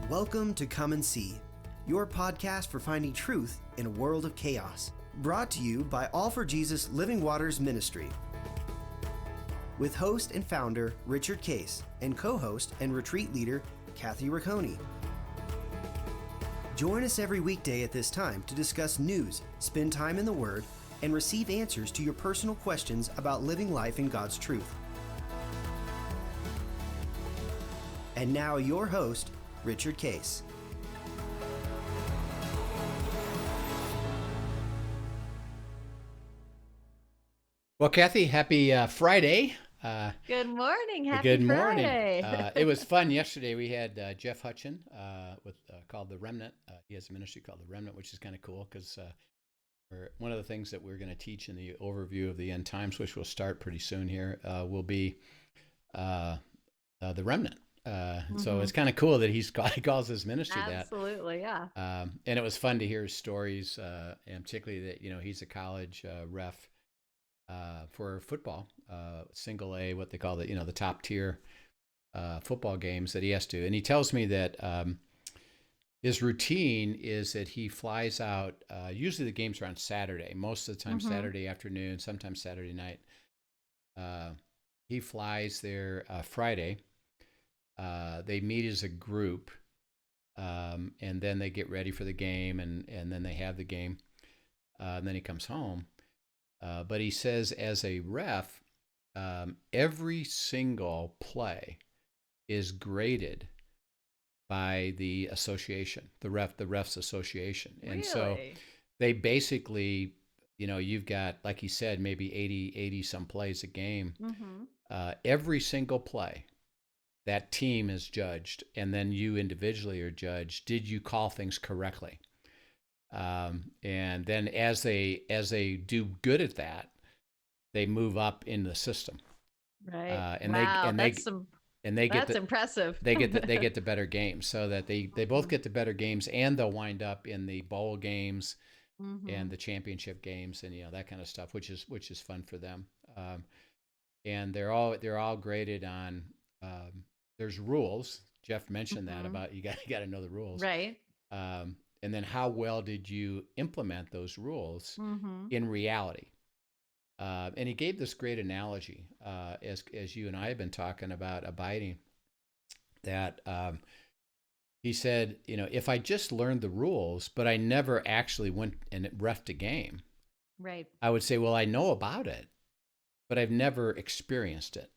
Welcome to Come and See, your podcast for finding truth in a world of chaos. Brought to you by All for Jesus Living Waters Ministry. With host and founder Richard Case and co-host and retreat leader Kathy Ricconi. Join us every weekday at this time to discuss news, spend time in the Word, and receive answers to your personal questions about living life in God's truth. And now your host, Richard Case. Well, Kathy, happy Friday. Good morning. Happy Good morning. Friday. It was fun yesterday. We had Jeff Hutchin called The Remnant. He has a ministry called The Remnant, which is kind of cool because one of the things that we're going to teach in the overview of the end times, which will start pretty soon here, will be The Remnant. So it's kind of cool that he calls his ministry that. Absolutely, yeah. And it was fun to hear his stories, and particularly that he's a college ref for football, single A, what they call the top tier football games that he has to. And he tells me that his routine is that he flies out. Usually the games are on Saturday, most of the time Saturday afternoon, sometimes Saturday night. He flies there Friday. They meet as a group, and then they get ready for the game, and then they have the game. And then he comes home. But he says, as a ref, every single play is graded by the association, the refs association. And so they basically, you've got, like he said, maybe 80 some plays a game. Every single play, that team is judged, and then you individually are judged. Did you call things correctly? And then as they do good at that, they move up in the system. Right. That's impressive. They get the better games, so that they both get the better games, and they'll wind up in the bowl games and the championship games, and that kind of stuff, which is fun for them. And they're all graded on. There's rules. Jeff mentioned that about you got to know the rules, right? And then how well did you implement those rules in reality? And he gave this great analogy, as you and I have been talking about abiding, that he said, if I just learned the rules, but I never actually went and refed a game, right? I would say, well, I know about it, but I've never experienced it.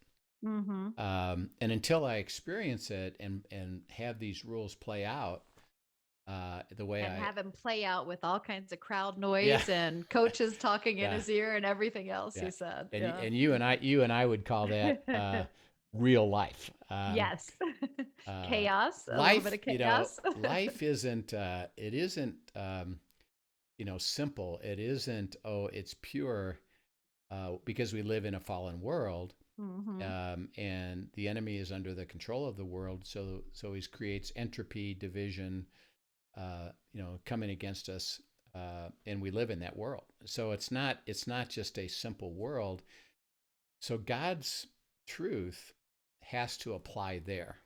And until I experience it and have these rules play out, the way have him play out with all kinds of crowd noise and coaches talking in his ear and everything else. He said, and you and I would call that real life. Yes, chaos. Life, a little bit of chaos. Life isn't. It isn't. Simple. It isn't. Oh, it's pure. Because we live in a fallen world. And the enemy is under the control of the world, so he creates entropy, division, coming against us, and we live in that world. So it's not just a simple world. So God's truth has to apply there,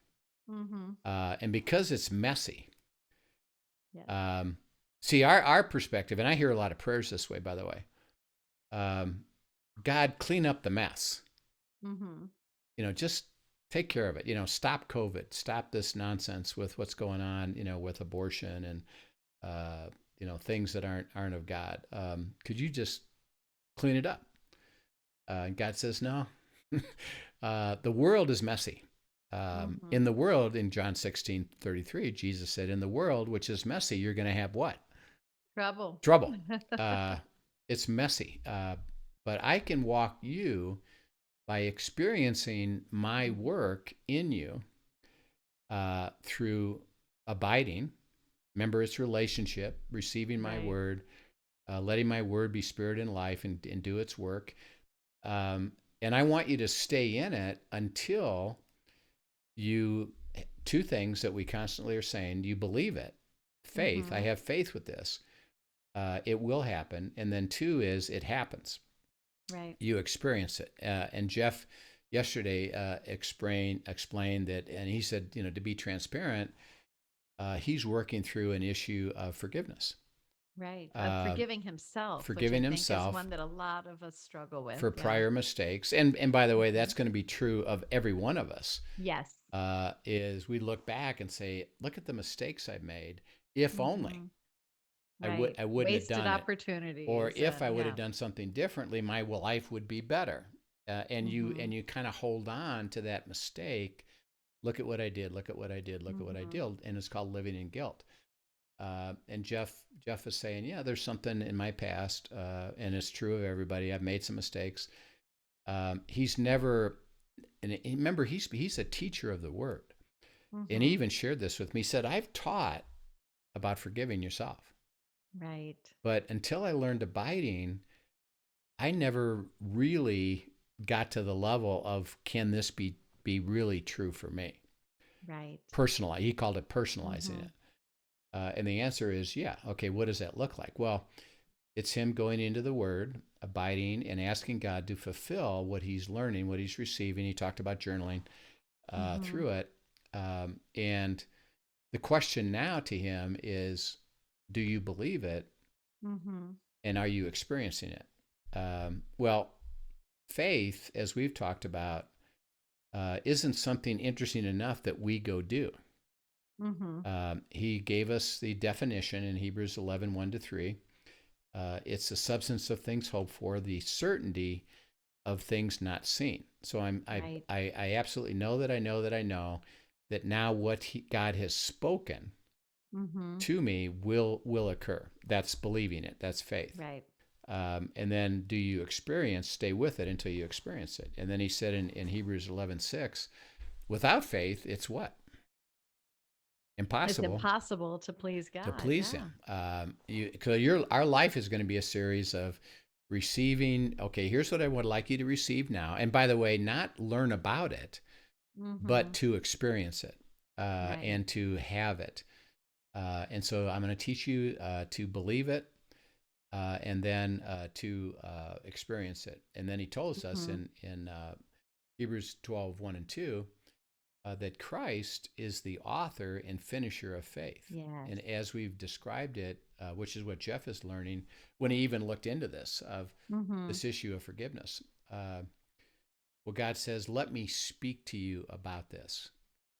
and because it's messy. See, our perspective, and I hear a lot of prayers this way, by the way. God, clean up the mess. Just take care of it. Stop COVID. Stop this nonsense with what's going on. With abortion and things that aren't of God. Could you just clean it up? And God says no. The world is messy. In the world, in John 16:33, Jesus said, "In the world, which is messy, you're going to have what? Trouble. It's messy. But I can walk you by experiencing my work in you through abiding. Remember, it's relationship, receiving my word, letting my word be spirit and life and do its work. And I want you to stay in it until two things that we constantly are saying, you believe it. Faith, I have faith with this. It will happen. And then two is it happens. Right. You experience it. And Jeff yesterday explained that, and he said, to be transparent, he's working through an issue of forgiveness, Right. Of uh, forgiving himself, which I forgiving think is himself one that a lot of us struggle with. for Yeah. prior mistakes. And by the way, Hmm. that's going to be true of every one of us. Yes. Is we look back and say, look at the mistakes I've made. If only Hmm. Right. I wouldn't have Wasted done it, or opportunities if I and would have yeah. done something differently, my life would be better. And Hmm. you kind of hold on to that mistake. Look at what I did. Look at what I did. Look at what I Hmm. did. And it's called living in guilt. And Jeff is saying, yeah, there's something in my past, and it's true of everybody. I've made some mistakes. He's never, and remember, he's a teacher of the word, and he Hmm. even shared this with me. He said, I've taught about forgiving yourself, Right. but until I learned abiding, I never really got to the level of can this be really true for me? Right. Personalize. He called it personalizing Hmm. it. And the answer is, yeah. Okay, what does that look like? Well, it's him going into the Word, abiding, and asking God to fulfill what he's learning, what he's receiving. He talked about journaling Hmm. through it. And the question now to him is, do you believe it? Hmm. And are you experiencing it? Well, faith, as we've talked about, isn't something interesting enough that we go do. Hmm. He gave us the definition in Hebrews 11, 1 to 3. It's the substance of things hoped for, the certainty of things not seen. So Right. I absolutely know that I know that I know that now what God has spoken Hmm. to me will occur. That's believing it. That's faith. Right. And then do you experience, stay with it until you experience it. And then he said in Hebrews 11:6, without faith, it's what? It's Impossible impossible to please to God. please Yeah. him. Because our life is going to be a series of receiving. Okay, here's what I would like you to receive now. And by the way, not learn about it, but Hmm. to experience it Right. and to have it. And so I'm going to teach you to believe it and then to experience it. And then he tells us Hmm. in Hebrews 12, 1 and 2, that Christ is the author and finisher of faith. Yes. And as we've described it, which is what Jeff is learning when he even looked into this, of Hmm. this issue of forgiveness. Well, God says, let me speak to you about this.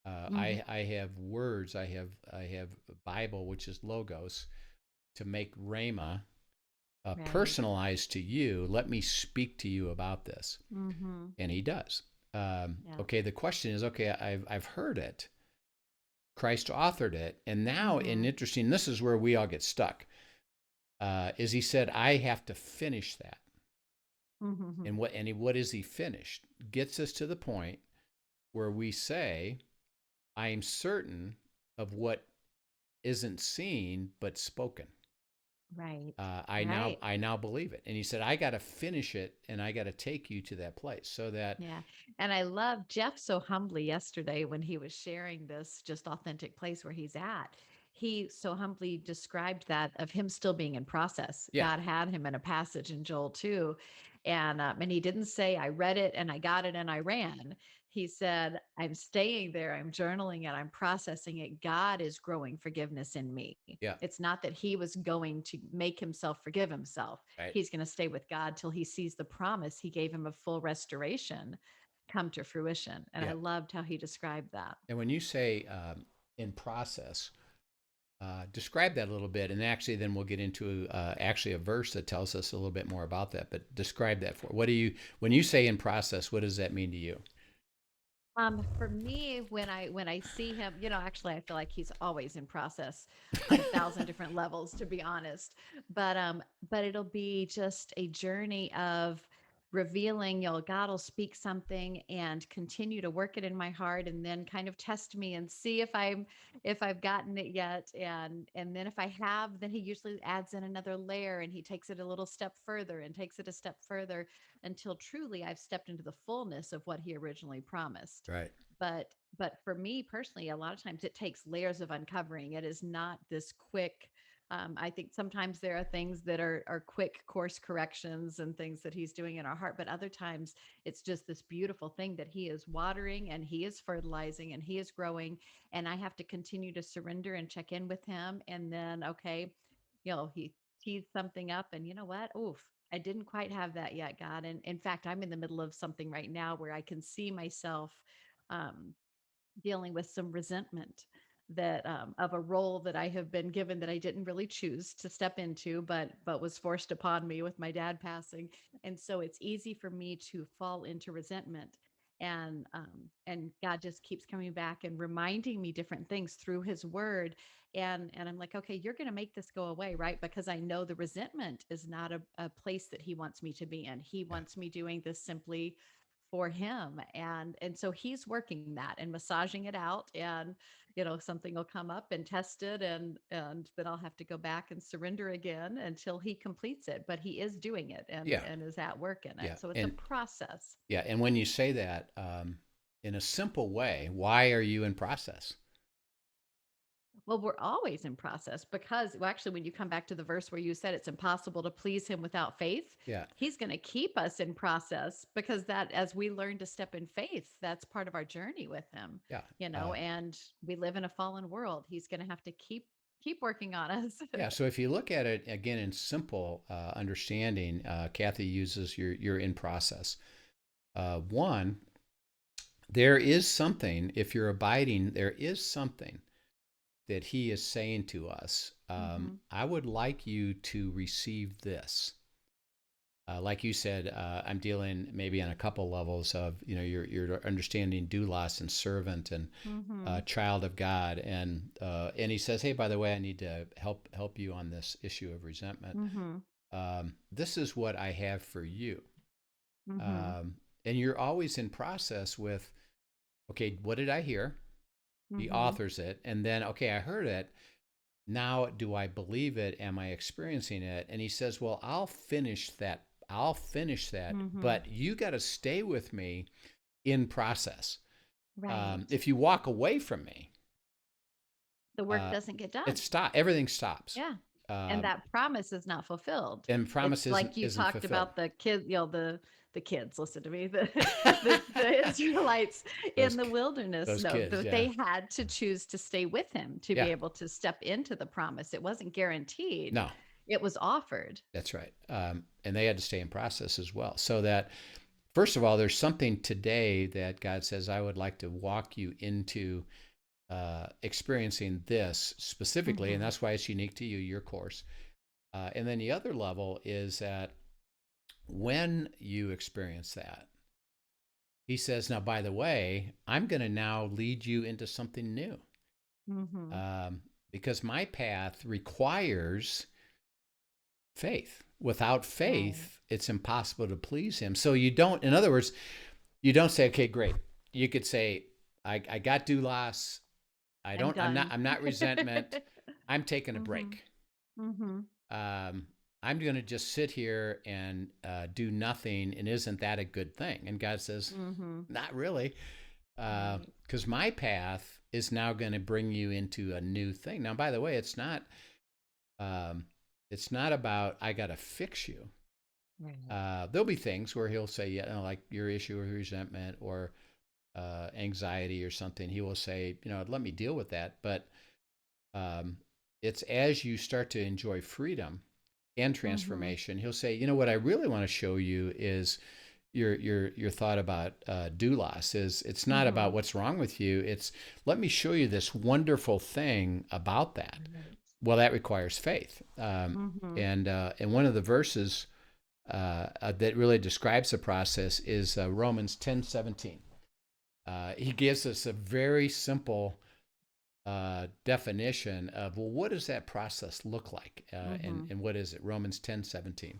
Hmm. I have words, I have Bible, which is logos, to make Rhema Right. personalized to you. Let me speak to you about this. Hmm. And he does. Yeah. Okay, the question is, okay, I've heard it. Christ authored it, and now, in Hmm. interesting, this is where we all get stuck. Is he said, I have to finish that, Hmm. and what is he finished? Gets us to the point where we say, I am certain of what isn't seen but spoken. Right. I Right. now believe it, and he said, I got to finish it, and I got to take you to that place so that Yeah. And I love Jeff so humbly yesterday when he was sharing this just authentic place where he's at. He so humbly described that of him still being in process. yeah, God had him in a passage in Joel 2. And he didn't say, I read it and I got it and I ran. He said, I'm staying there, I'm journaling it, I'm processing it. God is growing forgiveness in me. yeah, It's not that he was going to make himself forgive himself. right, He's going to stay with God till he sees the promise he gave him of full restoration come to fruition. And I yeah. loved how he described that. And when you say in process, describe that a little bit, and actually, then we'll get into actually a verse that tells us a little bit more about that. But describe that for what do you when you say in process? What does that mean to you? For me, when I see him, actually I feel like he's always in process on 1,000 different levels, to be honest. But it'll be just a journey of revealing, God will speak something and continue to work it in my heart and then kind of test me and see if I've gotten it yet. And then if I have, then he usually adds in another layer and he takes it a little step further and takes it a step further until truly I've stepped into the fullness of what he originally promised. Right. But for me personally, a lot of times it takes layers of uncovering. It is not this quick I think sometimes there are things that are quick course corrections and things that he's doing in our heart, but other times it's just this beautiful thing that he is watering and he is fertilizing and he is growing. And I have to continue to surrender and check in with him. And then, okay, he tees something up, and you know what? Oof, I didn't quite have that yet, God. And in fact, I'm in the middle of something right now where I can see myself um, dealing with some resentment that of a role that I have been given that I didn't really choose to step into, but was forced upon me with my dad passing. And so it's easy for me to fall into resentment. And God just keeps coming back and reminding me different things through his word. And I'm like, okay, you're gonna make this go away, right? Because I know the resentment is not a place that he wants me to be in. He Yeah. wants me doing this simply for him. And so he's working that and massaging it out. And something will come up and test it, and then I'll have to go back and surrender again until he completes it. But he is doing it, and Yeah. and is at work in Yeah. it, so it's a process. And when you say that, in a simple way, why are you in process? Well, we're always in process because, well, actually, when you come back to the verse where you said it's impossible to please him without faith, Yeah. he's going to keep us in process, because that, as we learn to step in faith, that's part of our journey with him, Yeah. and we live in a fallen world. He's going to have to keep working on us. Yeah. So if you look at it again in simple understanding, Kathy uses you're in process. One, there is something, if you're abiding, there is something that he is saying to us. Hmm. I would like you to receive this. Like you said, I'm dealing maybe on a couple levels of, you're understanding doulos and servant and Hmm. child of God, and he says, hey, by the way, I need to help you on this issue of resentment. Hmm. This is what I have for you, Hmm. and you're always in process with, okay, what did I hear? He Hmm. authors it, and then, okay, I heard it. Now, do I believe it? Am I experiencing it? And he says, well, I'll finish that. Hmm. But you got to stay with me in process. Right. If you walk away from me, The work uh, doesn't get done. everything stops. Yeah. And Um, that promise is not fulfilled. and promise It's isn't like you isn't talked fulfilled. about the kids, the kids, listen to me, the Israelites those in the wilderness. those No, kids, yeah. they had to choose to stay with him to be Yeah. able to step into the promise. It wasn't guaranteed. No, It was offered. that's right. And they had to stay in process as well. So that, first of all, there's something today that God says, I would like to walk you into experiencing this specifically, and Hmm. that's why it's unique to you, your course. And then the other level is that when you experience that, he says, now, by the way, I'm going to now lead you into something new, Hmm. um, because my path requires faith. Without Right. faith, it's impossible to please him. So you don't, in other words, you don't say, okay, great. You could say, I got doulos. I'm done. I'm not resentment. I'm taking a Hmm. break. Hmm. I'm going to just sit here and do nothing. And isn't that a good thing? And God says, Hmm. not really. Right. Because my path is now going to bring you into a new thing. Now, by the way, um, it's not about, I got to fix you. Right. There'll be things where he'll say, yeah, like your issue of resentment or anxiety or something. He will say, let me deal with that. But um, it's as you start to enjoy freedom and Hmm. transformation, he'll say, what I really want to show you is your thought about doulos is it's not Hmm. about what's wrong with you. It's let me show you this wonderful thing about that. Right. Well, that requires faith. Hmm. And one of the verses that really describes the process is Romans 10:17. He gives us a very simple definition of, well, what does that process look like? Hmm. And what is it? Romans 10:17.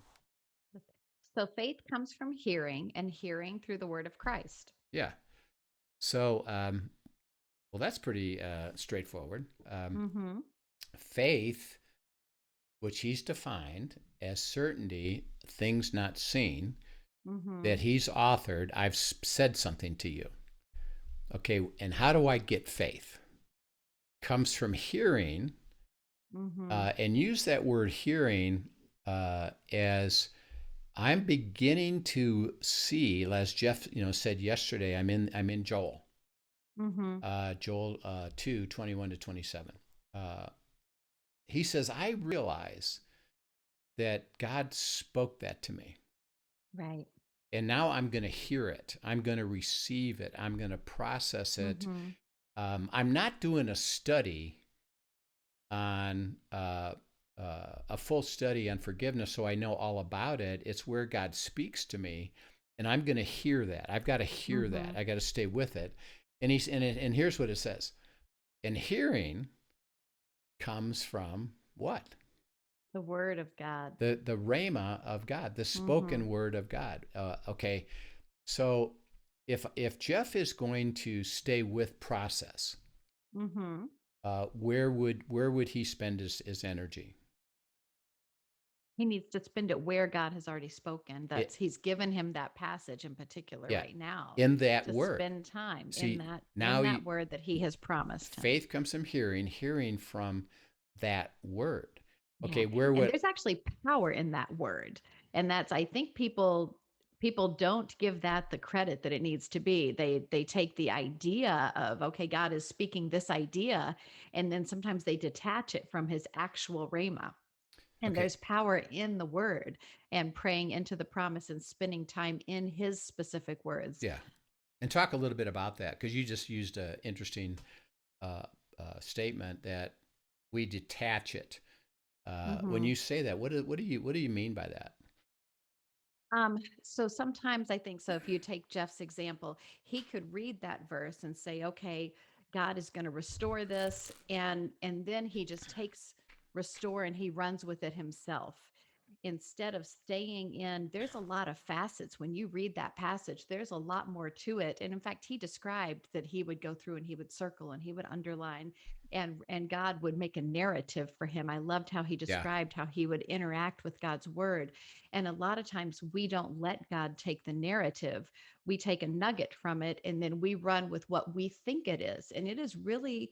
So faith comes from hearing, and hearing through the word of Christ. Yeah. So, well, that's pretty straightforward. Mm-hmm. Faith, which he's defined as certainty, things not seen, Mm-hmm. that he's authored. I've said something to you. Okay. And how do I get faith? Comes from hearing Mm-hmm. And use that word hearing as I'm beginning to see, as Jeff, said yesterday. I'm in Joel, Mm-hmm. Joel 2:21 to 27. Uh, he says, I realize that God spoke that to me. Right. And now I'm going to hear it. I'm going to receive it. I'm going to process it. Mm-hmm. I'm not doing a study on a full study on forgiveness so I know all about it. It's where God speaks to me, and I'm going to hear that. I've got to hear Mm-hmm. that. I got to stay with it. And here's what it says. And hearing comes from what? The word of God. The rhema of God, the Mm-hmm. spoken word of God. Okay, so if Jeff is going to stay with process, Mm-hmm. where would he spend his energy? He needs to spend it where God has already spoken. It, He's given him that passage in particular yeah, right now in that to word. spend time in See, in now that word that he has promised him. faith comes from hearing, hearing from that word. Yeah. Okay, where And would there's actually power in that word. And that's, I think people don't give that the credit that it needs to be. They take the idea of, okay, God is speaking this idea, and then sometimes they detach it from his actual rhema. And okay, there's power in the word and praying into the promise and spending time in his specific words. yeah, and talk a little bit about that because you just used an interesting uh, statement that we detach it. When Hmm. you say that, what do you mean by that? So sometimes I think so. If you take Jeff's example, he could read that verse and say, okay, God is going to restore this. And then he just takes restore and he runs with it himself. Instead of staying in, there's a lot of facets. When you read that passage, there's a lot more to it. And in fact, he described that he would go through and he would circle and he would underline and God would make a narrative for him. I loved how he Yeah, described how he would interact with God's word. And a lot of times we don't let God take the narrative. We take a nugget from it and then we run with what we think it is. And it is really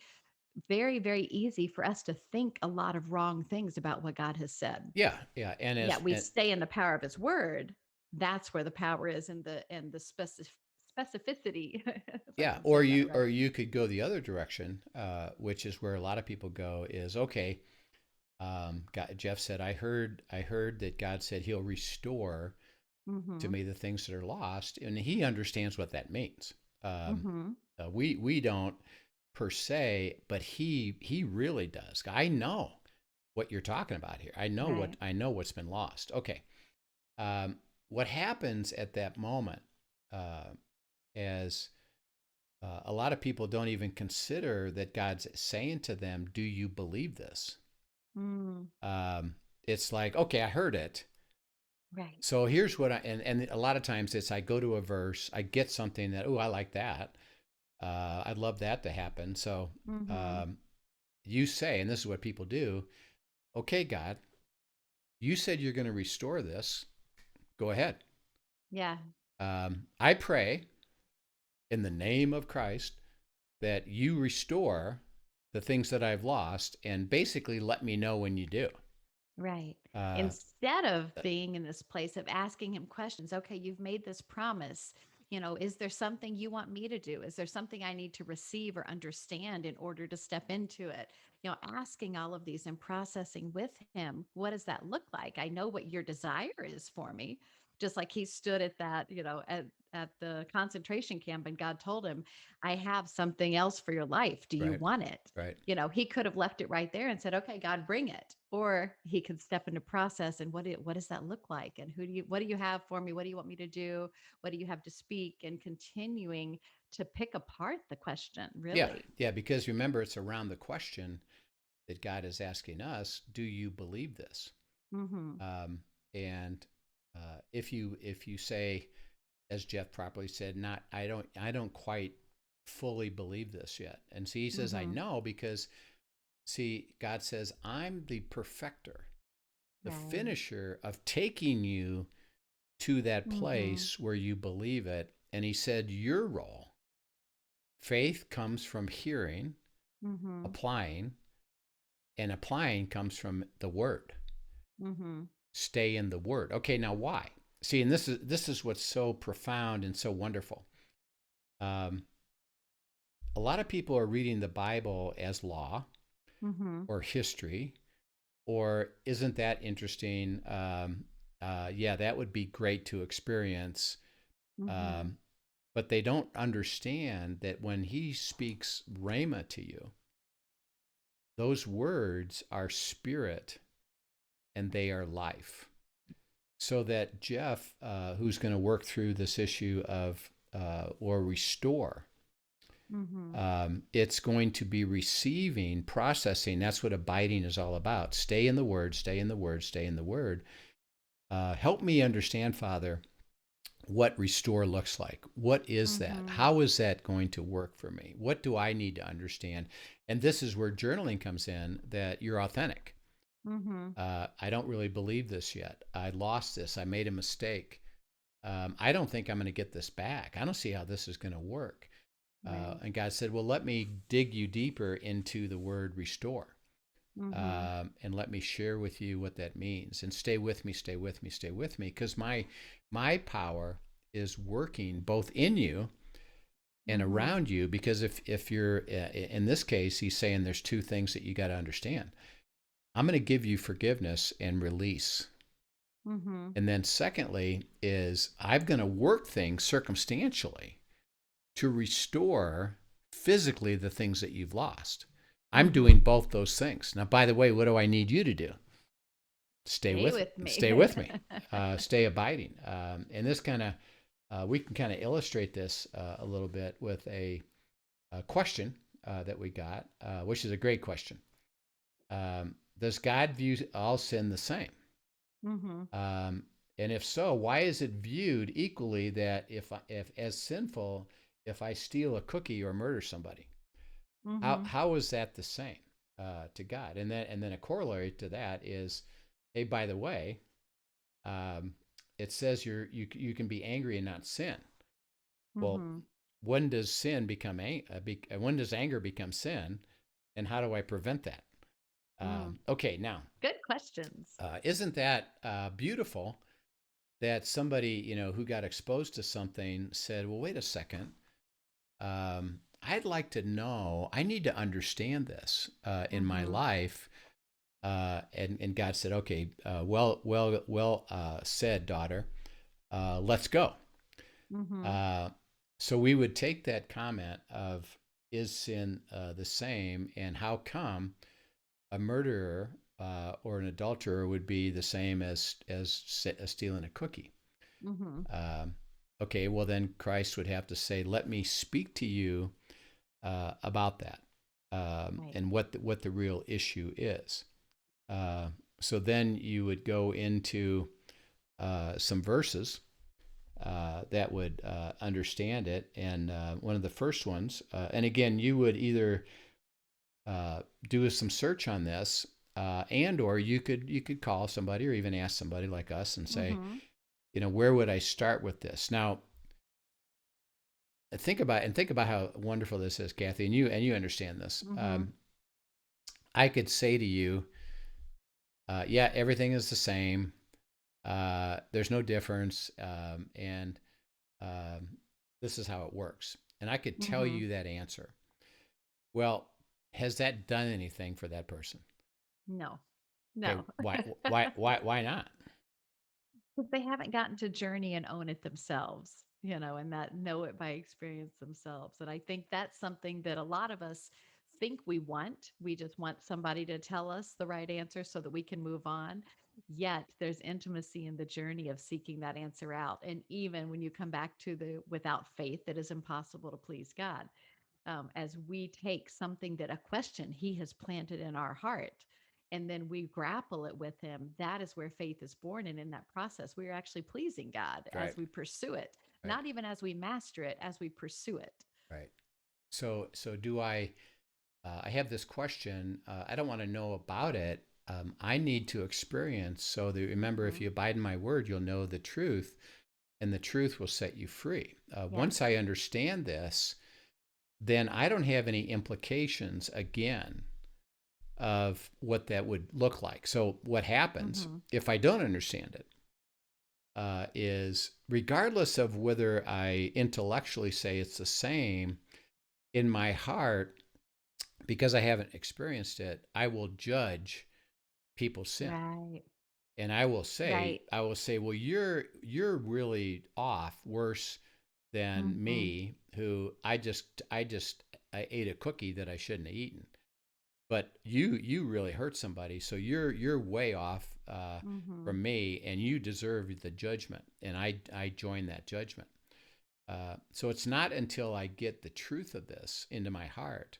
very, very easy for us to think a lot of wrong things about what God has said. yeah, yeah, and Yeah, as we and stay in the power of his word. That's where the power is and the specificity, if I yeah, can or say that you right. or you could go the other direction, which is where a lot of people go. Is okay. Jeff said, I heard that God said He'll restore to Mm-hmm. me the things that are lost, and He understands what that means. Um, Mm-hmm. we don't per se, but He really does. I know what you're talking about here. Right. I know what's been lost. Okay, um, what happens at that moment, uh, as a lot of people don't even consider that God's saying to them, "Do you believe this?" Mm, It's like, okay, I heard it. right. So here's what and a lot of times it's I go to a verse, I get something that, oh, I like that. I'd love that to happen. So Mm-hmm. um, you say, and this is what people do, okay, God, you said you're going to restore this. Go ahead. Yeah. I pray in the name of Christ that you restore the things that I've lost and basically let me know when you do. Right. Uh, Instead of being in this place of asking him questions, okay, you've made this promise. Is there something you want me to do? Is there something I need to receive or understand in order to step into it? Asking all of these and processing with him, what does that look like? I know what your desire is for me. Just like he stood at that, at the concentration camp and God told him, I have something else for your life. Do you right, want it? right. He could have left it right there and said, okay, God, bring it. Or he could step into process and what does that look like? And what do you have for me? What do you want me to do? What do you have to speak? And continuing to pick apart the question, Yeah, really. yeah, because remember, it's around the question that God is asking us, do you believe this? Mm-hmm. Um, and if you say, as Jeff properly said, not I don't quite fully believe this yet. And see, he says, I Mm-hmm. know because see, God says, I'm the perfecter, the Right. finisher of taking you to that Mm-hmm. place where you believe it. And he said, your role, faith comes from hearing, Mm-hmm. applying, and applying comes from the word. Mm-hmm. Stay in the word. Okay, now why? See, and this is what's so profound and so wonderful. Um, a lot of people are reading the Bible as law Mm-hmm. or history, or isn't that interesting? Yeah, that would be great to experience. Mm-hmm. Um, but they don't understand that when he speaks rhema to you, those words are spirit and they are life. So that Jeff, who's going to work through this issue of or restore, Mm-hmm. it's going to be receiving, processing. That's what abiding is all about. Stay in the word, stay in the word, stay in the word. Help me understand, Father, what restore looks like. What is that? Mm-hmm. How is that going to work for me? What do I need to understand? And this is where journaling comes in, that you're authentic. Mm-hmm. I don't really believe this yet. I lost this. I made a mistake. I don't think I'm going to get this back. I don't see how this is going to work. Right. And God said, well, let me dig you deeper into the word restore. Mm-hmm. And let me share with you what that means. And stay with me, stay with me, stay with me, because my power is working both in you and Mm-hmm. around you. Because if you're in this case, he's saying there's two things that you got to understand. I'm going to give you forgiveness and release. Mm-hmm. And then secondly is I'm going to work things circumstantially to restore physically the things that you've lost. I'm Mm-hmm. doing both those things. Now, by the way, what do I need you to do? Stay Stay with with me. stay with me, stay abiding. And this kind of we can kind of illustrate this a little bit with a question that we got, which is a great question. Does God view all sin the same? Mm-hmm. Um, and if so, why is it viewed equally that if as sinful if I steal a cookie or murder somebody? Mm-hmm. How is that the same to God? And then a corollary to that is, hey, by the way, um, it says you can be angry and not sin. Well, Mm-hmm. when does sin when does anger become sin, and how do I prevent that? Mm. Okay, now Good questions. isn't that beautiful? That somebody who got exposed to something said, well, wait a second, I'd like to know, I need to understand this in my Mm-hmm. life. And God said, okay, well said, daughter, let's go. Mm-hmm. uh, so we would take that comment of, is sin the same, and how come a murderer or an adulterer would be the same as stealing a cookie? Mm-hmm. Um, okay, well, then Christ would have to say, let me speak to you about that, Right. and what the real issue is. Uh, so then you would go into some verses that would understand it. And one of the first ones, and again, you would either do some search on this, and or you could call somebody or even ask somebody like us and say, Mm-hmm. where would I start with this? Now, think about how wonderful this is, Kathy, and you understand this. Mm-hmm. I could say to you, yeah, everything is the same. There's no difference, and um, this is how it works. And I could tell Mm-hmm. you that answer. Well, has that done anything for that person? No. Okay, No. why not? Because they haven't gotten to journey and own it themselves, and that know it by experience themselves. And I think that's something that a lot of us think we want. We just want somebody to tell us the right answer so that we can move on. Yet there's intimacy in the journey of seeking that answer out. And even when you come back to the without faith, it is impossible to please God. As we take something that a question he has planted in our heart and then we grapple it with him, that is where faith is born. And in that process, we are actually pleasing God Right, as we pursue it, right, not even as we master it, as we pursue it. right. So do I? I have this question. I don't want to know about it. I need to experience. So that, remember, if Mm-hmm. you abide in my word, you'll know the truth, and the truth will set you free. Yes. Once I understand this, then I don't have any implications again of what that would look like. So what happens Mm-hmm. if I don't understand it is regardless of whether I intellectually say it's the same, in my heart, because I haven't experienced it, I will judge people's sin. Right. And Right. I will say, well, you're really off, worse than Mm-hmm. me, who I ate a cookie that I shouldn't have eaten. But you really hurt somebody, so you're way off Mm-hmm. from me, and you deserve the judgment, and I join that judgment. So it's not until I get the truth of this into my heart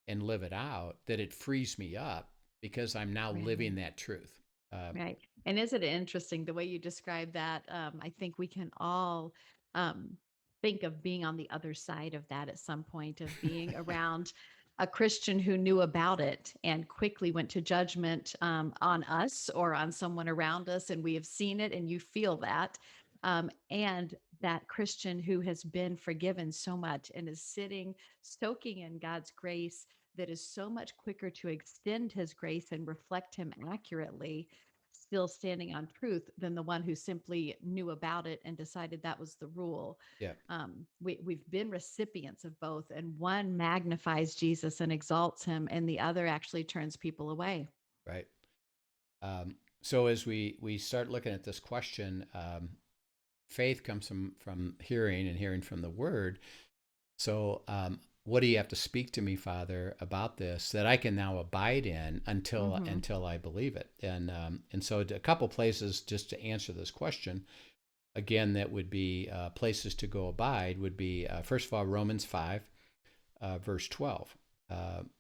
and live it out that it frees me up because I'm now living Right. that truth. Right. And isn't it interesting the way you describe that? I think we can all um, think of being on the other side of that at some point, of being around a Christian who knew about it and quickly went to judgment on us or on someone around us. And we have seen it, and you feel that. And that Christian who has been forgiven so much and is sitting, soaking in God's grace, that is so much quicker to extend his grace and reflect him accurately, still standing on truth, than the one who simply knew about it and decided that was the rule. Yeah, We've been recipients of both, and one magnifies Jesus and exalts him, and the other actually turns people away. right. So as we start looking at this question, faith comes from hearing, and hearing from the Word. So, what do you have to speak to me, Father, about this that I can now abide in Mm-hmm. until I believe it? And so a couple places just to answer this question. Again, that would be places to go abide would be first of all Romans 5, verse 12.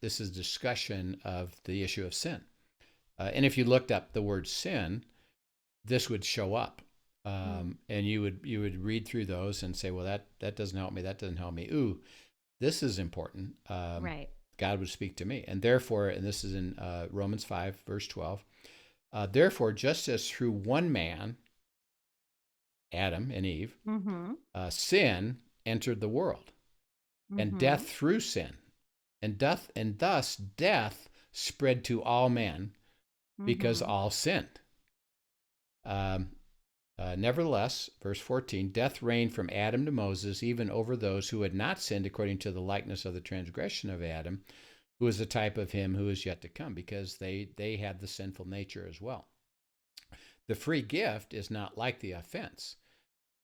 This is discussion of the issue of sin. And if you looked up the word sin, this would show up. Mm. And you would read through those and say, well, that doesn't help me. That doesn't help me. Ooh, this is important. Right. God would speak to me. And therefore, and this is in Romans 5, verse 12, therefore, just as through one man, Adam and Eve, Mm-hmm. sin entered the world, and Mm-hmm. death through sin, and thus death spread to all men because Mm-hmm. all sinned. Um, Nevertheless, verse 14, death reigned from Adam to Moses, even over those who had not sinned according to the likeness of the transgression of Adam, who is the type of him who is yet to come, because they had the sinful nature as well. The free gift is not like the offense.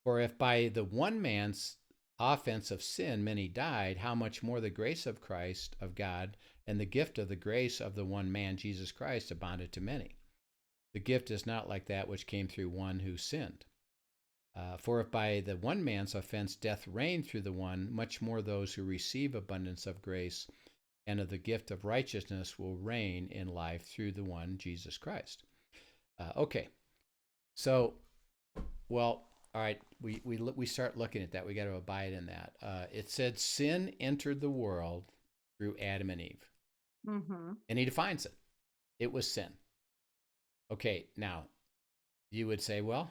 For if by the one man's offense of sin many died, how much more the grace of Christ, of God, and the gift of the grace of the one man, Jesus Christ, abounded to many. The gift is not like that which came through one who sinned. For if by the one man's offense death reigned through the one, much more those who receive abundance of grace and of the gift of righteousness will reign in life through the one, Jesus Christ. Okay, so, well, all right, we start looking at that. We got to abide in that. It said sin entered the world through Adam and Eve, Mm-hmm. and he defines it. It was sin. Okay, now you would say, well,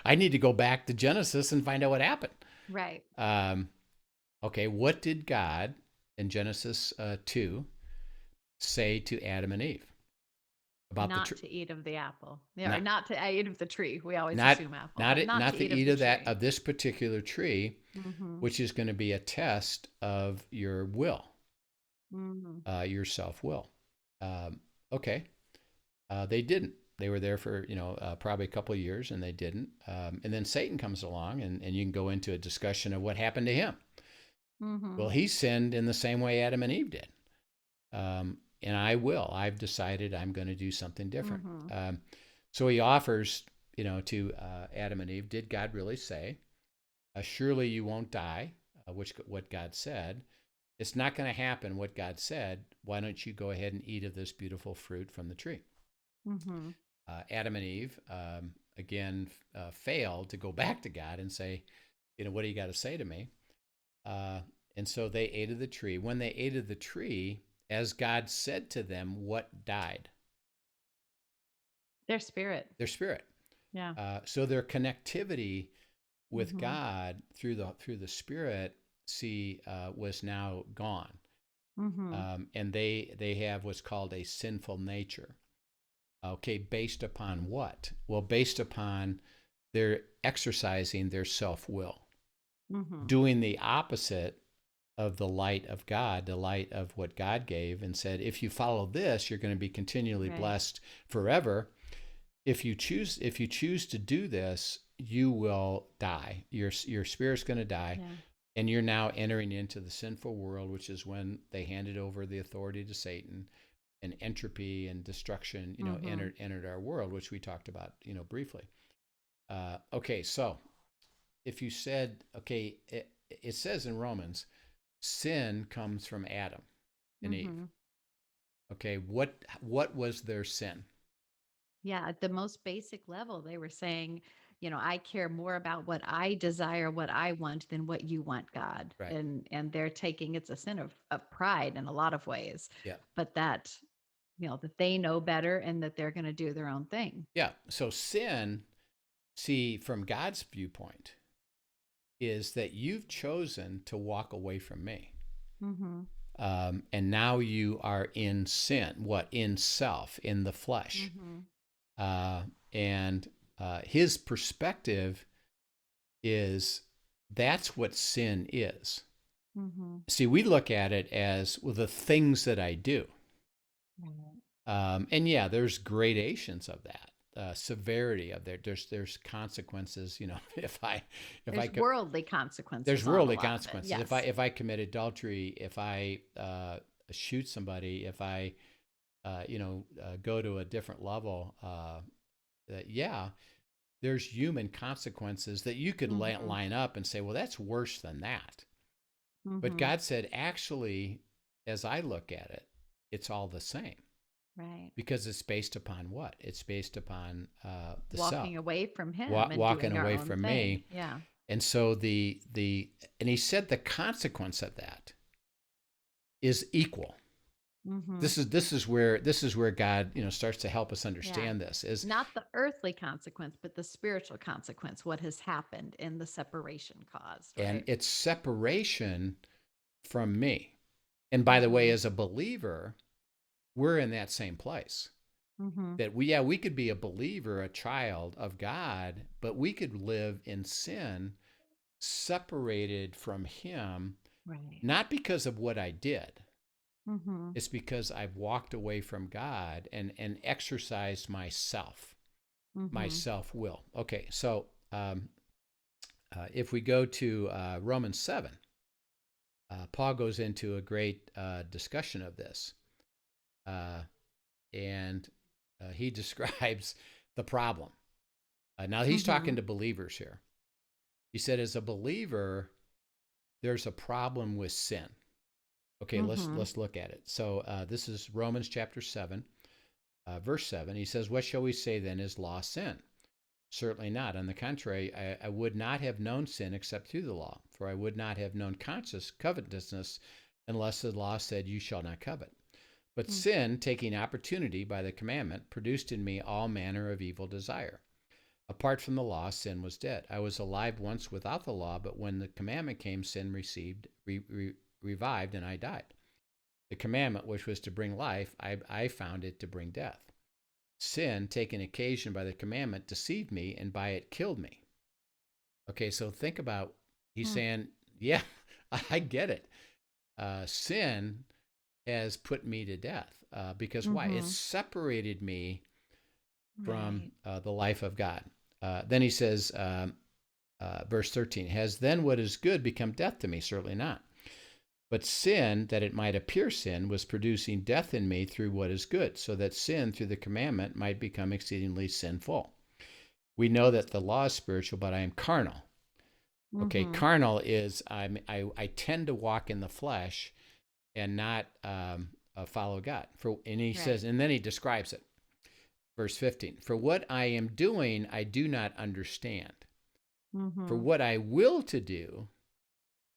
I need to go back to Genesis and find out what happened. Right. Um, okay, what did God in Genesis 2 say to Adam and Eve about the Not tree? to eat of the apple. Yeah, or Not not to eat of the tree. We always not assume apple, not but it, not not to to eat of eat the of that tree. of this particular tree, Mm-hmm. which is going to be a test of your will, Mm-hmm. your self will. Okay, they didn't. They were there for probably a couple of years, and they didn't. And then Satan comes along, and you can go into a discussion of what happened to him. Mm-hmm. Well, he sinned in the same way Adam and Eve did. And I've decided I'm going to do something different. Mm-hmm. So he offers, to Adam and Eve, did God really say, surely you won't die, which what God said. It's not going to happen what God said. Why don't you go ahead and eat of this beautiful fruit from the tree? Mm-hmm. Adam and Eve, again, failed to go back to God and say, what do you got to say to me? And so they ate of the tree. When they ate of the tree, as God said to them, what died? Their spirit. Their spirit. Yeah. So their connectivity with Mm-hmm. God through the Spirit, was now gone. Mm-hmm. And they have what's called a sinful nature. Okay, based upon what? Well, based upon their exercising their self-will, Mm-hmm. doing the opposite of the light of God, the light of what God gave, and said, if you follow this, you're going to be continually Right. blessed forever. If you choose to do this, you will die. Your spirit's going to die, Yeah. and you're now entering into the sinful world, which is when they handed over the authority to Satan, and entropy and destruction, Mm-hmm. entered our world, which we talked about, briefly. Okay, so if you said, okay, it says in Romans, sin comes from Adam and Eve. Mm-hmm. Okay, what was their sin? Yeah, at the most basic level, they were saying, I care more about what I desire, what I want, than what you want, God. Right. And they're taking it's a sin of pride in a lot of ways, Yeah. but that, that they know better and that they're going to do their own thing. Yeah. So sin, see, from God's viewpoint, is that you've chosen to walk away from me. Mm-hmm. And now you are in sin. What? In self, in the flesh. Mm-hmm. And his perspective is that's what sin is. Mm-hmm. See, we look at it as, well, the things that I do. Right. And yeah, there's gradations of that. Severity of there's consequences. if I There's worldly consequences. there's on a worldly lot of it. consequences. Yes. If I commit adultery, if I shoot somebody, if I go to a different level, yeah, there's human consequences that you could Mm-hmm. line up and say, well, that's worse than that. But Mm-hmm. God said, actually, as I look at it, it's all the same. Right. Because it's based upon what? It's based upon the Walking self, away from him and walking doing our away own from thing. me. Yeah. And so and he said the consequence of that is equal. Mm-hmm. This is where God starts to help us understand this is Not the earthly consequence, but the spiritual consequence, what has happened in the separation caused, and right? it's separation from me. And by the way, Mm-hmm. as a believer, we're in that same place. Mm-hmm. That we could be a believer, a child of God, but we could live in sin, separated from him, Right. not because of what I did. Mm-hmm. It's because I've walked away from God and exercised my Mm-hmm. self-will. Okay, so if we go to Romans 7, Paul goes into a great discussion of this. And he describes the problem. Now he's Mm-hmm. talking to believers here. He said, as a believer, there's a problem with sin. Okay, Mm-hmm. let's look at it. So this is Romans chapter 7, verse 7. He says, what shall we say then? Is law sin? Certainly not. On the contrary, I would not have known sin except through the law, for I would not have known conscious covetousness unless the law said, you shall not covet. But sin, taking opportunity by the commandment, produced in me all manner of evil desire. Apart from the law, sin was dead. I was alive once without the law, but when the commandment came, sin revived, and I died. The commandment, which was to bring life, I found it to bring death. Sin, taking occasion by the commandment, deceived me, and by it killed me. Okay, so think about, he's saying, yeah, I get it. Sin has put me to death. Because why? It separated me from the life of God. Then he says, verse 13, has then what is good become death to me? Certainly not. But sin, that it might appear sin, was producing death in me through what is good, so that sin through the commandment might become exceedingly sinful. We know that the law is spiritual, but I am carnal. Okay, carnal is I tend to walk in the flesh and not follow God. And he says, and then he describes it. Verse 15, for what I am doing, I do not understand. For what I will to do,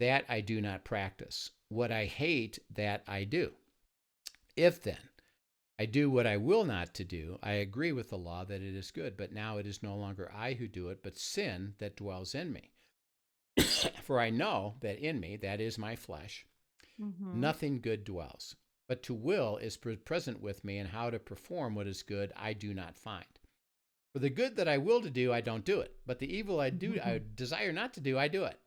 that I do not practice. What I hate, that I do. If then I do what I will not to do, I agree with the law that it is good, but now it is no longer I who do it, but sin that dwells in me. For I know that in me, that is my flesh, Mm-hmm. nothing good dwells. But to will is present with me, and how to perform what is good I do not find. For the good that I will to do, I don't do it. But the evil I desire not to do, I do it.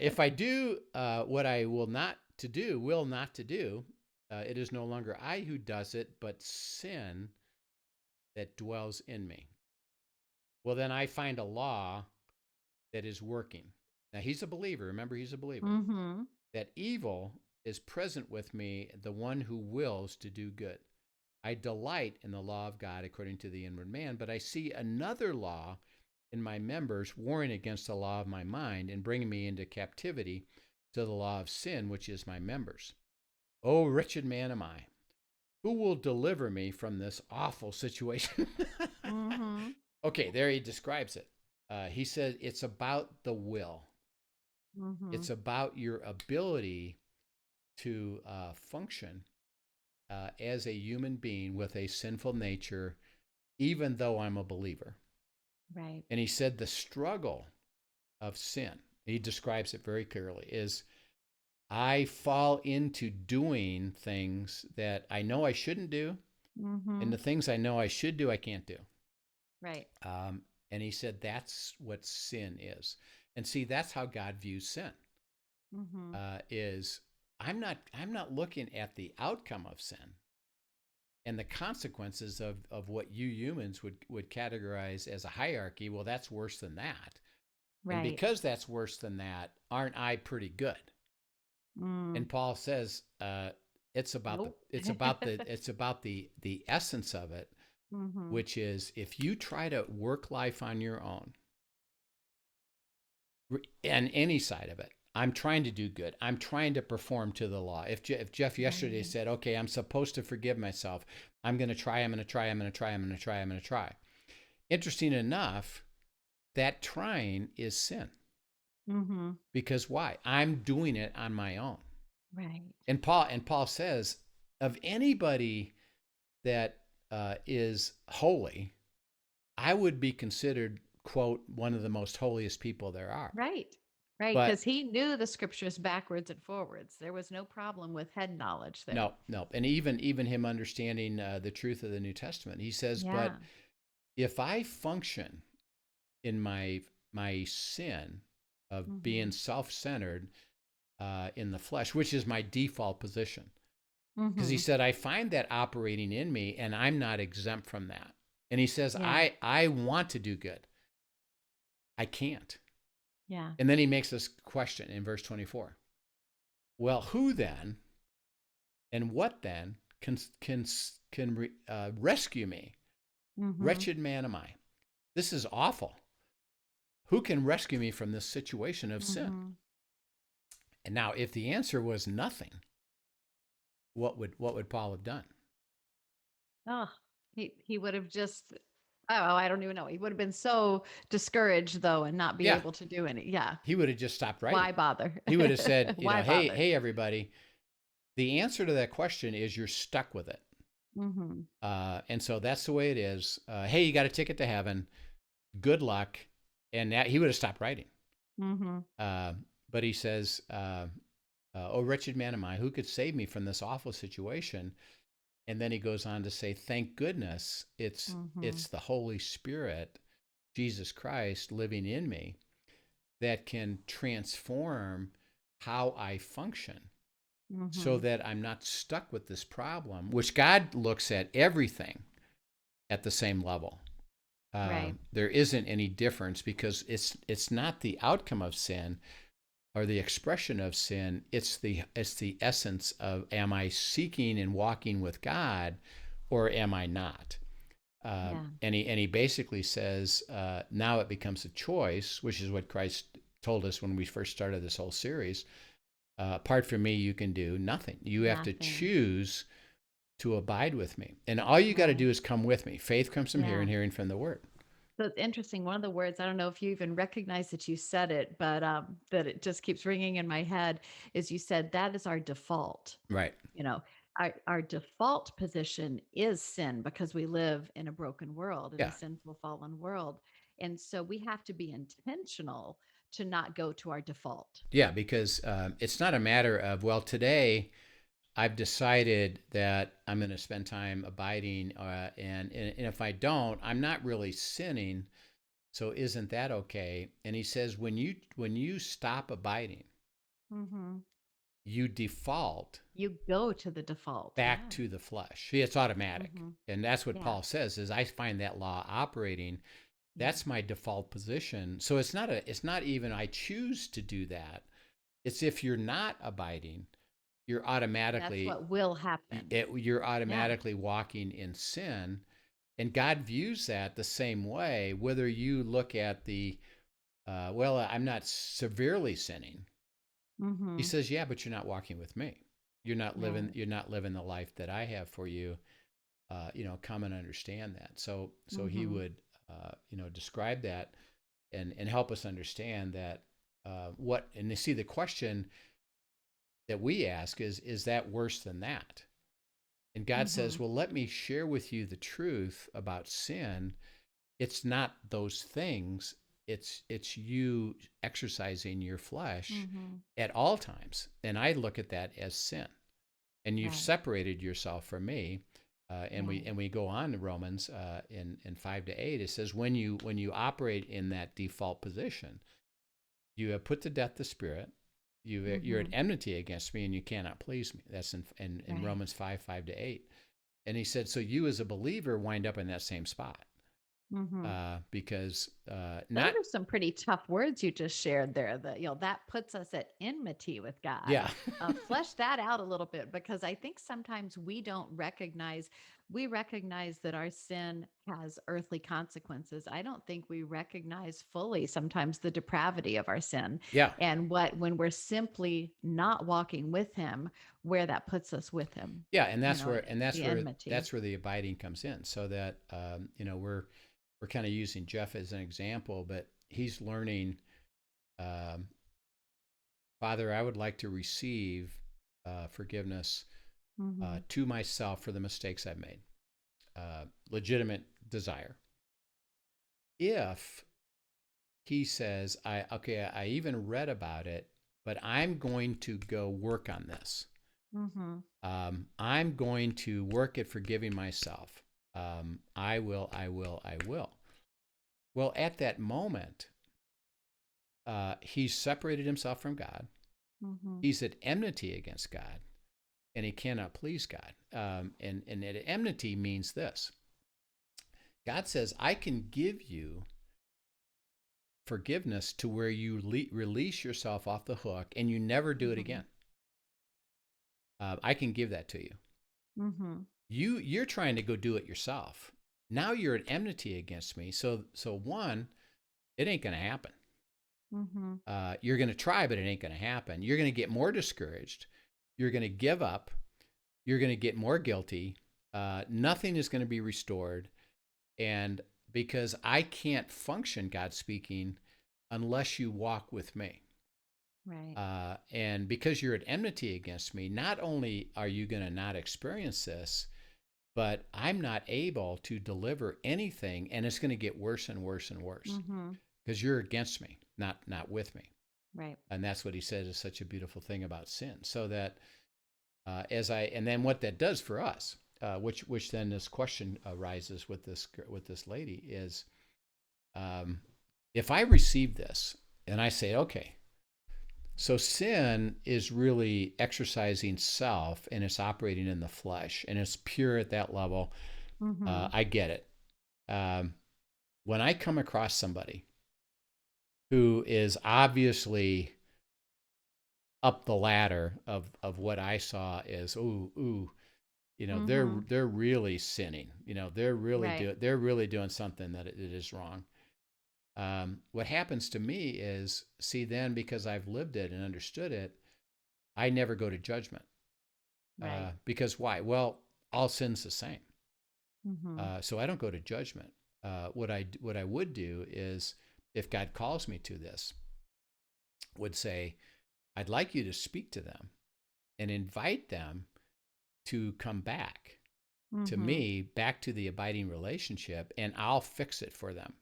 If I do what I will not to do, it is no longer I who does it, but sin that dwells in me. Well, then I find a law that is working. Now, he's a believer. Remember, he's a believer. Mm-hmm. That evil is present with me, the one who wills to do good. I delight in the law of God according to the inward man, but I see another law in my members warring against the law of my mind and bringing me into captivity to the law of sin, which is my members. Oh, wretched man am I. Who will deliver me from this awful situation? Mm-hmm. Okay, there he describes it. He says it's about the will. Mm-hmm. It's about your ability to function as a human being with a sinful nature, even though I'm a believer. Right. And he said the struggle of sin, he describes it very clearly, is I fall into doing things that I know I shouldn't do, Mm-hmm. and the things I know I should do, I can't do. Right. And he said that's what sin is. And see, that's how God views sin. Mm-hmm. Is I'm not looking at the outcome of sin and the consequences of what you humans would categorize as a hierarchy. Well, that's worse than that. And Right. because that's worse than that, aren't I pretty good? Mm. And Paul says it's about Nope. the essence of it, Mm-hmm. which is if you try to work life on your own, and any side of it, I'm trying to do good. I'm trying to perform to the law. If Jeff yesterday Right. said, okay, I'm supposed to forgive myself, I'm going to try. Interesting enough, that trying is sin. Mm-hmm. Because why? I'm doing it on my own. Right. And Paul says, of anybody that is holy, I would be considered, quote, one of the most holiest people there are. Right. Right. But Because he knew the scriptures backwards and forwards. There was no problem with head knowledge there. no, and even him understanding the truth of the New Testament, he says, Yeah. but if I function in my sin of Mm-hmm. being self-centered in the flesh, which is my default position, because he Mm-hmm. said I find that operating in me, and I'm not exempt from that. And he says Yeah. I want to do good, I can't. Yeah. And then he makes this question in verse 24. Well, who then and what then can rescue me? Mm-hmm. Wretched man am I. This is awful. Who can rescue me from this situation of sin? Mm-hmm. And now, if the answer was nothing, what would Paul have done? Oh, he would have just, oh, I don't even know. He would have been so discouraged though and not be Yeah, able to do any. Yeah. he would have just stopped writing. Why bother? He would have said, Why hey, bother? hey, everybody. The answer to that question is you're stuck with it. Mm-hmm. And so that's the way it is. Hey, you got a ticket to heaven. Good luck. And that, he would have stopped writing. Mm-hmm. But he says, oh, wretched man am I, who could save me from this awful situation? And then he goes on to say, thank goodness it's the Holy Spirit, Jesus Christ, living in me that can transform how I function. So that I'm not stuck with this problem, which God looks at everything at the same level. Right. There isn't any difference because it's not the outcome of sin or the expression of sin. It's the essence of, am I seeking and walking with God, or am I not? Yeah. And he basically says now it becomes a choice, which is what Christ told us when we first started this whole series. Apart from me, you can do nothing. You have to Nothing. choose to abide with me. And all you got to Right. do is come with me. Faith comes from Yeah. hearing, hearing from the word. So it's interesting. One of the words, I don't know if you even recognize that you said it, but that it just keeps ringing in my head, is you said that is our default. Right. You know, our default position is sin because we live in a broken world, in Yeah. a sinful, fallen world. And so we have to be intentional to not go to our default. Yeah, because it's not a matter of, well, today I've decided that I'm going to spend time abiding, and if I don't, I'm not really sinning. So isn't that okay? And he says when you stop abiding, Mm-hmm. you default You go to the default. back Yeah. to the flesh. See, it's automatic, Mm-hmm. and that's what Yeah. Paul says. Is I find that law operating. Yeah. That's my default position. So it's not even I choose to do that. It's if you're not abiding, you're That's automatically what will happen. you're Yeah. automatically walking in sin, and God views that the same way. Whether you look at the well, I'm not severely sinning. He Mm-hmm. says, yeah, but you're not walking with me. Right. You're not living the life that I have for you. Come and understand that. So he Mm-hmm. would describe that and help us understand that what and you see the question that we ask is that worse than that? And God Mm-hmm. says, well, let me share with you the truth about sin. It's not those things. It's you exercising your flesh Mm-hmm. at all times. And I look at that as sin. And you've Right. separated yourself from me. Right. And we go on to Romans in 5 to 8. It says when you operate in that default position, you have put to death the spirit. You're at Mm-hmm. enmity against me, and you cannot please me. That's in Right. Romans 5 to 8. And he said, so you as a believer wind up in that same spot Mm-hmm. because Those not are some pretty tough words you just shared there. That that puts us at enmity with God. yeah Flesh that out a little bit, because I think sometimes we don't recognize. We recognize that our sin has earthly consequences. I don't think we recognize fully sometimes the depravity of our sin, yeah and what when we're simply not walking with Him, where that puts us with Him. yeah, and You know, the enmity. that's where the abiding comes in. So that we're kind of using Jeff as an example, but he's learning. Um, Father, I would like to receive forgiveness Mm-hmm. to myself for the mistakes I've made. Legitimate desire. If he says, I even read about it, but I'm going to go work on this. Mm-hmm. I'm going to work at forgiving myself. I will, I will, I will. Well, at that moment, he's separated himself from God. Mm-hmm. He's at enmity against God, and he cannot please God. And at enmity means this: God says, I can give you forgiveness to where you release yourself off the hook and you never do it Mm-hmm. again. I can give that to you. Mm-hmm. You're trying to go do it yourself. Now you're at enmity against me. So one, it ain't going to happen. Mm-hmm. You're going to try, but it ain't going to happen. You're going to get more discouraged. You're going to give up. You're going to get more guilty. Nothing is going to be restored. And because I can't function, God speaking, unless you walk with me. Right. And because you're at enmity against me, not only are you going to not experience this, but I'm not able to deliver anything, and it's going to get worse and worse and worse Mm-hmm. because you're against me, not with me. Right. And that's what he says is such a beautiful thing about sin. So that and then what that does for us, which then this question arises with this lady is, if I receive this and I say, okay, so sin is really exercising self and it's operating in the flesh and it's pure at that level. Mm-hmm. I get it. When I come across somebody who is obviously up the ladder of what I saw is, Mm-hmm. they're really sinning. Right. They're really doing something that it is wrong. What happens to me is, see, then because I've lived it and understood it, I never go to judgment. Right. Because why? Well, all sin's the same. Mm-hmm. So I don't go to judgment. What I would do is, if God calls me to this, would say, I'd like you to speak to them and invite them to come back to Mm-hmm. me, back to the abiding relationship, and I'll fix it for them.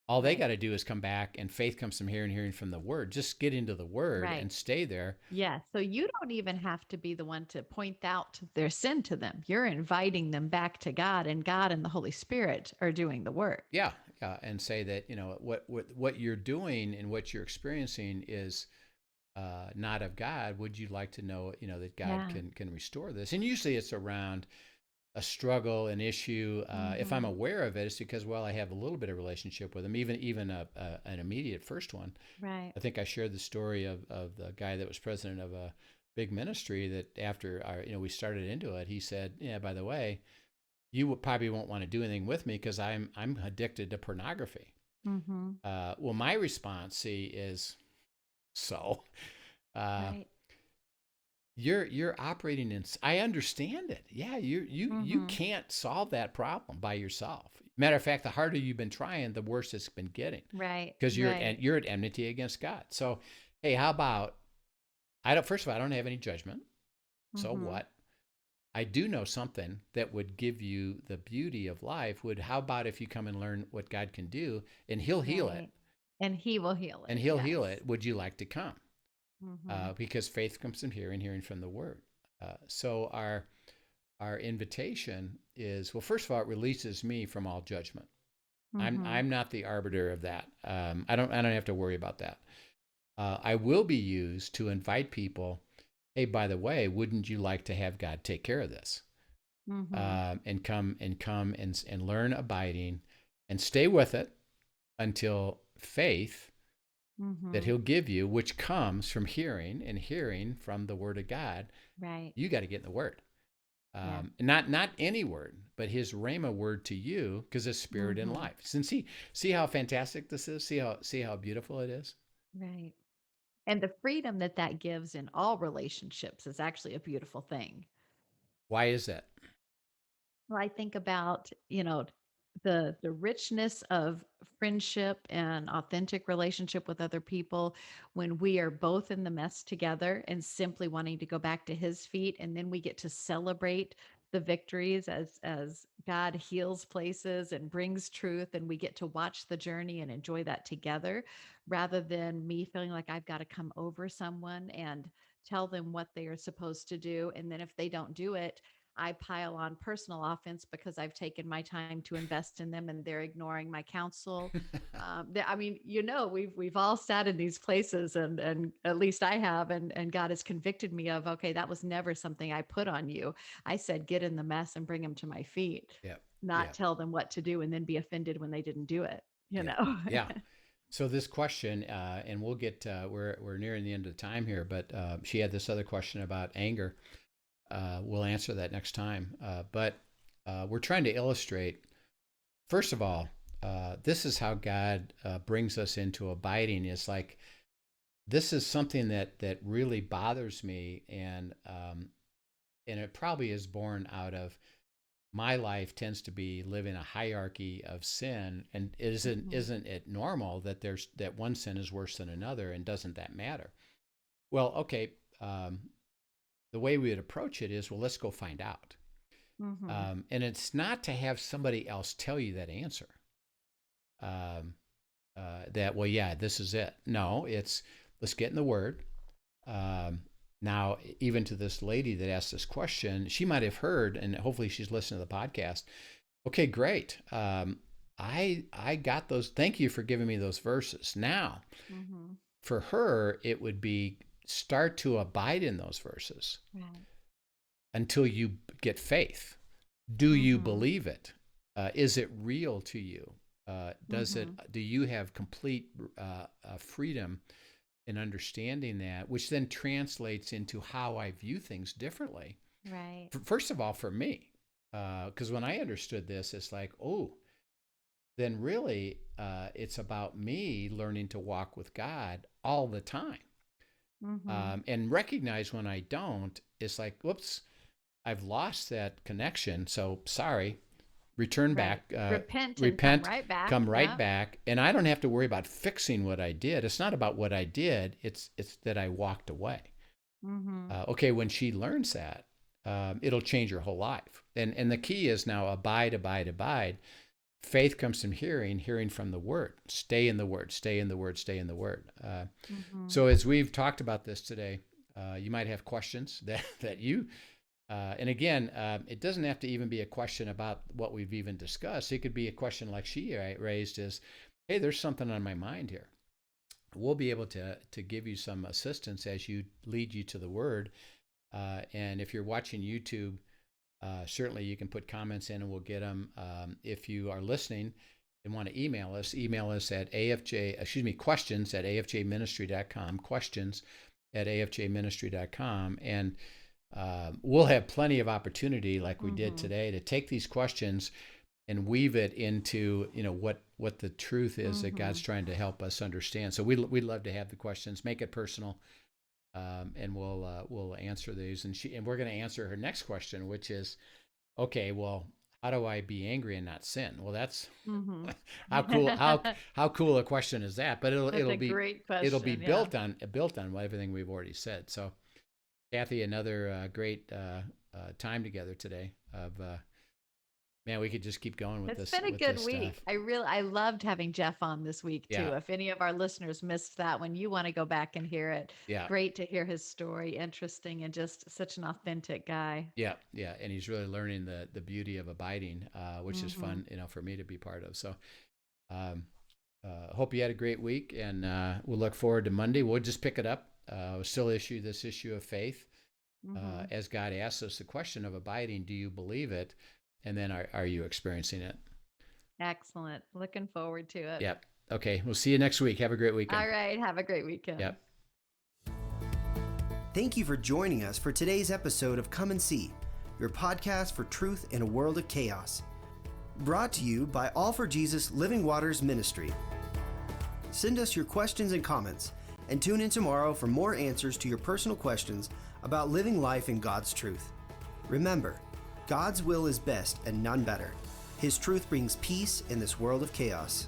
All they Right. got to do is come back, and faith comes from hearing, hearing from the word. Just get into the word Right. and stay there. Yeah. So you don't even have to be the one to point out their sin to them. You're inviting them back to God, and God and the Holy Spirit are doing the work. Yeah, and say that what you're doing and what you're experiencing is not of God. Would you like to know that God Yeah. can restore this? And usually it's around a struggle, an issue. If I'm Mm-hmm. aware of it, it's because I have a little bit of relationship with him, even an immediate first one. Right. I think I shared the story of the guy that was president of a big ministry that after we started into it, he said, "Yeah, by the way, you probably won't want to do anything with me because I'm addicted to pornography." Mm-hmm. Well, my response, see, is so. Uh, Right. you're operating in. I understand it. Yeah, you Mm-hmm. can't solve that problem by yourself. Matter of fact, the harder you've been trying, the worse it's been getting Right. because Right. you're at enmity against God. So, hey, how about I don't? First of all, I don't have any judgment. So Mm-hmm. what? I do know something that would give you the beauty of life. How about if you come and learn what God can do, and He'll heal it, Right. And he will heal and it. He'll Yes. heal it. Would you like to come? Mm-hmm. Because faith comes from hearing, hearing from the Word. So our invitation is, well, first of all, it releases me from all judgment. Mm-hmm. I'm not the arbiter of that. I don't have to worry about that. I will be used to invite people. Hey, by the way, wouldn't you like to have God take care of this? Mm-hmm. And come and learn abiding, and stay with it until faith that Mm-hmm. He'll give you, which comes from hearing and hearing from the Word of God. Right. You got to get in the Word. Yeah. Not any word, but His Rhema word to you, because it's spirit and Mm-hmm. life. And see how fantastic this is. See how beautiful it is. Right. And the freedom that that gives in all relationships is actually a beautiful thing. Why is that? Well, I think about, the richness of friendship and authentic relationship with other people when we are both in the mess together and simply wanting to go back to his feet, and then we get to celebrate the victories as God heals places and brings truth, and we get to watch the journey and enjoy that together, rather than me feeling like I've got to come over someone and tell them what they are supposed to do, and then if they don't do it, I pile on personal offense because I've taken my time to invest in them and they're ignoring my counsel. I mean, we've all sat in these places, and at least I have, and God has convicted me of, okay, that was never something I put on you. I said, get in the mess and bring them to my feet, Yep. not Yep. tell them what to do and then be offended when they didn't do it. You Yep. know. Yeah. So this question, and we'll get we're nearing the end of the time here, but she had this other question about anger. We'll answer that next time. But we're trying to illustrate, first of all, this is how God brings us into abiding. It's like this is something that really bothers me, and it probably is born out of my life tends to be living a hierarchy of sin, and Hmm. isn't it normal that there's that one sin is worse than another, and doesn't that matter? Well, okay. The way we would approach it is, well, let's go find out. Hmm. And it's not to have somebody else tell you that answer. Um, that, well, yeah, this is it. No, it's let's get in the Word. Um, Now, even to this lady that asked this question, she might have heard, and hopefully she's listening to the podcast. Okay, great. I got those. Thank you for giving me those verses. Now, Hmm. for her, it would be start to abide in those verses Right. until you get faith. Do you Hmm. believe it? Is it real to you? Does it? Hmm. Do you have complete freedom in understanding that, which then translates into how I view things differently? Right. First of all, for me, because when I understood this, it's like, oh, then really, it's about me learning to walk with God all the time, Hmm. and recognize when I don't. It's like, whoops, I've lost that connection. So sorry, return Right. back, Repent and come repent, right back. come right Yeah. back, and I don't have to worry about fixing what I did. It's not about what I did. It's that I walked away. Hmm. Okay, when she learns that, it'll change her whole life. And the key is now abide, abide, abide. faith comes from hearing, hearing from the Word. Stay in the Word, stay in the Word, stay in the Word. So as we've talked about this today, you might have questions that you, and again, it doesn't have to even be a question about what we've even discussed. It could be a question like she raised is, hey, there's something on my mind here. We'll be able to give you some assistance as you lead you to the Word. And if you're watching YouTube, certainly you can put comments in and we'll get them. If you are listening and want to email us at questions at afjministry.com, questions at afjministry.com. And we'll have plenty of opportunity, like we did today, to take these questions and weave it into, what the truth is that God's trying to help us understand. So we'd love to have the questions, make it personal, and we'll answer these. And we're going to answer her next question, which is, okay, well, how do I be angry and not sin? Well, that's how cool how cool a question is that? But it'll be a great question. It'll be built on everything we've already said. So, Kathy, another great time together today. Man, we could just keep going with this. It's been a good week. I loved having Jeff on this week too. Yeah. If any of our listeners missed that one, you want to go back and hear it. Yeah. Great to hear his story. Interesting, and just such an authentic guy. Yeah. Yeah. And he's really learning the beauty of abiding, which is fun, for me to be part of. So, hope you had a great week, and we'll look forward to Monday. We'll just pick it up. We'll still issue this issue of faith. As God asks us the question of abiding, do you believe it? And then are you experiencing it? Excellent. Looking forward to it. Yep. Okay. We'll see you next week. Have a great weekend. All right. Have a great weekend. Yep. Thank you for joining us for today's episode of Come and See, your podcast for truth in a world of chaos. Brought to you by All for Jesus Living Waters Ministry. Send us your questions and comments, and tune in tomorrow for more answers to your personal questions about living life in God's truth. Remember, God's will is best and none better. His truth brings peace in this world of chaos.